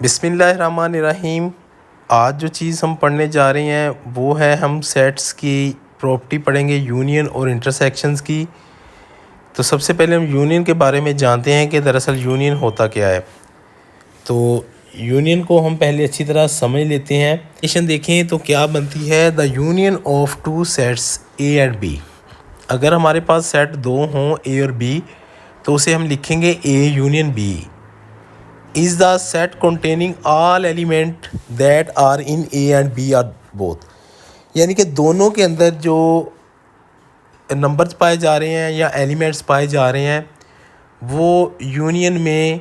बिस्मिल्लाहिर्रहमानिर्रहीम। आज जो चीज़ हम पढ़ने जा रहे हैं वो है, हम सेट्स की प्रॉपर्टी पढ़ेंगे, यूनियन और इंटरसेक्शंस की। तो सबसे पहले हम यूनियन के बारे में जानते हैं कि दरअसल यूनियन होता क्या है। तो यूनियन को हम पहले अच्छी तरह समझ लेते हैं। डेफिनेशन देखें तो क्या बनती है, the union of two sets a and b. अगर हमारे पास सेट दो हों, ए और बी, तो उसे हम लिखेंगे a union b is the set containing all element that are in A and B are both। यानी कि दोनों के अंदर जो नंबर्स पाए जा रहे हैं या एलिमेंट्स पाए जा रहे हैं वो यूनियन में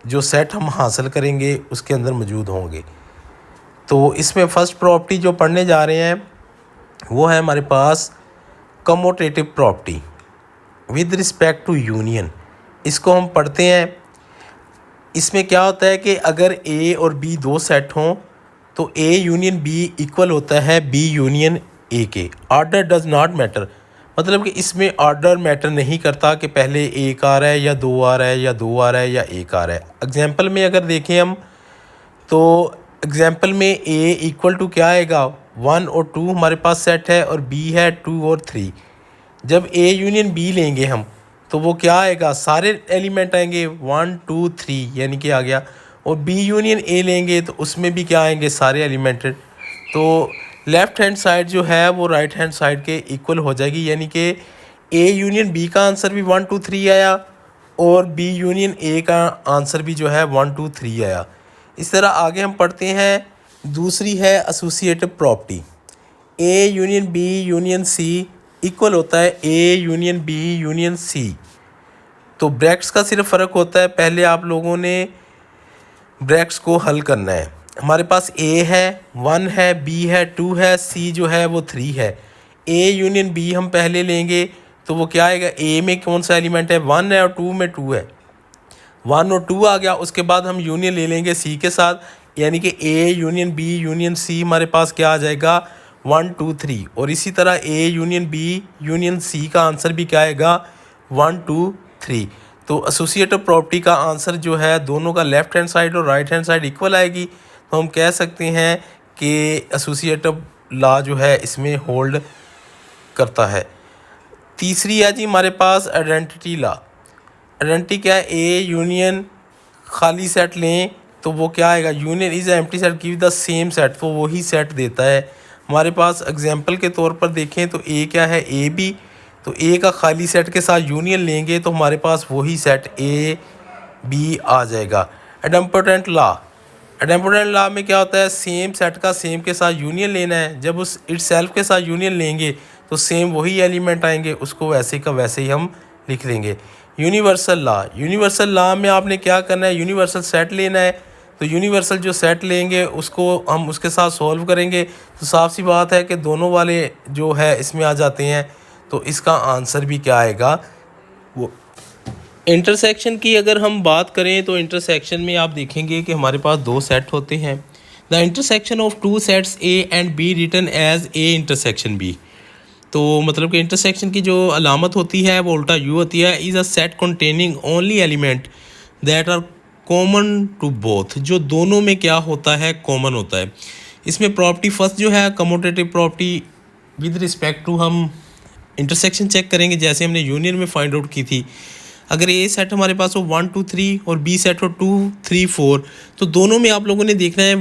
जो सेट हम हासिल करेंगे उसके अंदर मौजूद होंगे। तो इसमें फ़र्स्ट प्रॉपर्टी जो पढ़ने जा रहे हैं वो है हमारे पास commutative property with respect to union. इसको हम पढ़ते हैं। इसमें क्या होता है कि अगर ए और बी दो सेट हों तो ए यूनियन बी इक्वल होता है बी यूनियन ए के। ऑर्डर डज नॉट मैटर, मतलब कि इसमें ऑर्डर मैटर नहीं करता कि पहले एक आ रहा है या दो आ रहा है या दो आ रहा है या एक आ रहा है। एग्जांपल में अगर देखें हम तो एग्जांपल में ए इक्वल टू क्या आएगा, 1 और 2 हमारे पास सेट है और बी है 2 और 3। जब ए यूनियन बी लेंगे हम तो वो क्या आएगा, सारे एलिमेंट आएंगे 1 2 3 यानी कि आ गया। और बी यूनियन ए लेंगे तो उसमें भी क्या आएंगे, सारे एलिमेंट। तो लेफ़्ट हैंड साइड जो है वो राइट हैंड साइड के इक्वल हो जाएगी, यानी कि ए यूनियन बी का आंसर भी 1 2 3 आया और बी यूनियन ए का आंसर भी जो है 1 2 3 आया। इस तरह आगे हम पढ़ते हैं। दूसरी है associative property, a union b union c equal होता है a union b union c. तो ब्रैकेट्स का सिर्फ फ़र्क होता है, पहले आप लोगों ने ब्रैकेट्स को हल करना है। हमारे पास ए है 1 है, बी है 2 है, सी जो है वो 3 है। ए यूनियन बी हम पहले लेंगे तो वो क्या आएगा, ए में कौन सा एलिमेंट है, 1 है और 2 में 2 है, 1 और 2 आ गया। उसके बाद हम यूनियन ले लेंगे सी के साथ, यानी कि a union b union c हमारे पास क्या आ जाएगा 1 2 3। और इसी तरह a union b union c का आंसर भी क्या आएगा 1 2 3। तो एसोसिएटिव प्रॉपर्टी का आंसर जो है दोनों का लेफ़्ट हैंड साइड और राइट हैंड साइड इक्वल आएगी। तो हम कह सकते हैं कि एसोसिएटिव लॉ जो है इसमें होल्ड करता है। तीसरी है जी हमारे पास आइडेंटिटी लॉ। आइडेंटिटी क्या है, ए यूनियन खाली सेट लें तो वो क्या आएगा, union is empty set give the same set, तो वही सेट देता है। हमारे पास एग्जांपल के तौर पर देखें तो ए क्या है, ए बी। तो ए का खाली सेट के साथ यूनियन लेंगे तो हमारे पास वही सेट ए बी आ जाएगा। एडम्पोटेंट लॉ, एडम्पोटेंट लॉ में क्या होता है, सेम सेट का सेम के साथ यूनियन लेना है। जब उस इटसेल्फ के साथ यूनियन लेंगे तो सेम वही एलिमेंट आएंगे, उसको वैसे का वैसे ही हम लिख देंगे। यूनिवर्सल लॉ, यूनिवर्सल लॉ में आपने क्या करना है, यूनिवर्सल सेट लेना है। तो यूनिवर्सल जो सेट लेंगे उसको हम उसके साथ सॉल्व करेंगे तो साफ सी बात है कि दोनों वाले जो है इसमें आ जाते हैं। तो इसका आंसर भी क्या आएगा वो। इंटरसेक्शन की अगर हम बात करें तो इंटरसेक्शन में आप देखेंगे कि हमारे पास दो सेट होते हैं। The intersection of two sets a and b written as a intersection b. तो मतलब कि इंटरसेक्शन की जो अलामत होती है वो उल्टा यू होती है, is a set containing only element that are common to both. जो दोनों में क्या होता है, कॉमन होता है। इसमें प्रॉपर्टी फर्स्ट जो है commutative property with respect to हम इंटरसेक्शन चेक करेंगे जैसे हमने यूनियन में फाइंड आउट की थी। अगर ए सेट हमारे पास हो 1 2 3 और बी सेट हो 2 3 4, तो दोनों में आप लोगों ने देखना है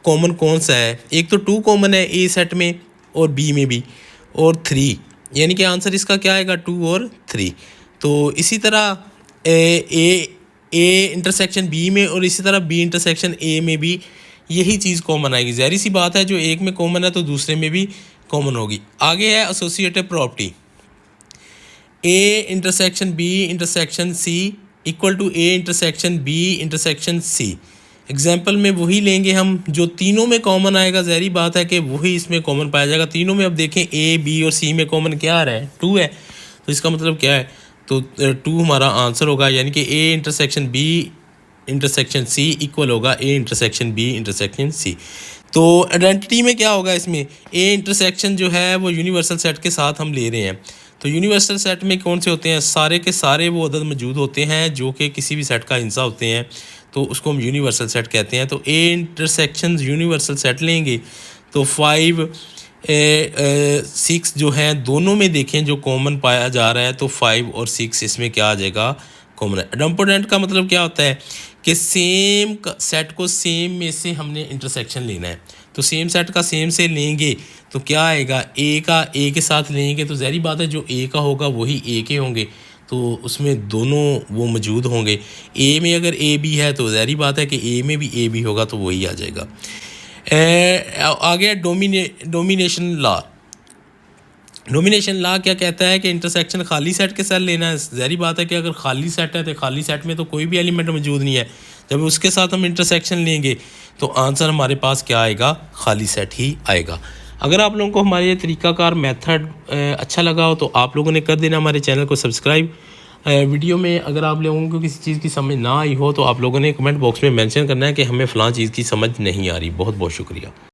कॉमन कौन सा है। एक तो 2 कॉमन है ए सेट में और बी में भी, और 3, यानी कि आंसर इसका क्या आएगा 2 और 3। तो इसी तरह ए इंटरसेक्शन बी में और इसी तरह बी इंटरसेक्शन ए में भी यही चीज़ कॉमन आएगी। ज़ाहिर सी बात है जो एक में कॉमन है तो दूसरे में भी कॉमन होगी। आगे है associative property, a intersection B intersection C equal to a intersection B intersection c. Example में वही लेंगे हम जो तीनों में कॉमन आएगा, ज़ाहिर बात है कि वही इसमें कॉमन पाया जाएगा। तीनों में अब देखें ए बी और सी में कॉमन क्या आ रहा है, 2 है। तो इसका मतलब क्या है, तो 2 हमारा आंसर होगा, यानी कि A intersection B intersection C equal होगा A intersection B intersection C. तो आइडेंटिटी में क्या होगा, इसमें ए इंटरसेक्शन जो है वो यूनिवर्सल सेट के साथ हम ले रहे हैं। तो यूनिवर्सल सेट में कौन से होते हैं, सारे के सारे वो अदद मौजूद होते हैं जो कि किसी भी सेट का हिस्सा होते हैं। तो उसको हम यूनिवर्सल सेट कहते हैं। तो ए इंटरसेक्शन यूनिवर्सल सेट लेंगे तो 5 6 जो है दोनों में देखें जो कॉमन पाया जा रहा है, तो 5 और 6 इसमें क्या आ जाएगा, कॉमन है। इडम्पोटेंट का मतलब क्या होता है कि सेम सेट को सेम में से हमने इंटरसेक्शन लेना है। तो सेम सेट का सेम से लेंगे तो क्या आएगा, ए का ए के साथ लेंगे तो ज़ाहिर बात है जो ए का होगा वही ए के होंगे, तो उसमें दोनों वो मौजूद होंगे। ए में अगर ए बी है तो ज़ाहिर बात है कि ए में भी ए बी होगा, तो वही आ जाएगा। आ गया डोमिनेशन लॉ। डोमिनेशन लॉ क्या कहता है कि इंटरसेक्शन खाली सेट के साथ लेना है। ज़ाहिर बात है कि अगर खाली सेट है तो खाली सेट में तो कोई भी एलिमेंट मौजूद नहीं है, जब उसके साथ हम इंटरसेक्शन लेंगे तो आंसर हमारे पास क्या आएगा, खाली सेट ही आएगा। अगर आप लोगों को हमारा ये तरीक़ाकार मेथड अच्छा लगा हो तो आप लोगों ने कर देना हमारे चैनल को सब्सक्राइब। वीडियो में अगर आप लोगों को किसी चीज़ की समझ ना आई हो तो आप लोगों ने कमेंट बॉक्स में मेंशन करना है कि हमें फ़लाँ चीज़ की समझ नहीं आ रही। बहुत बहुत शुक्रिया।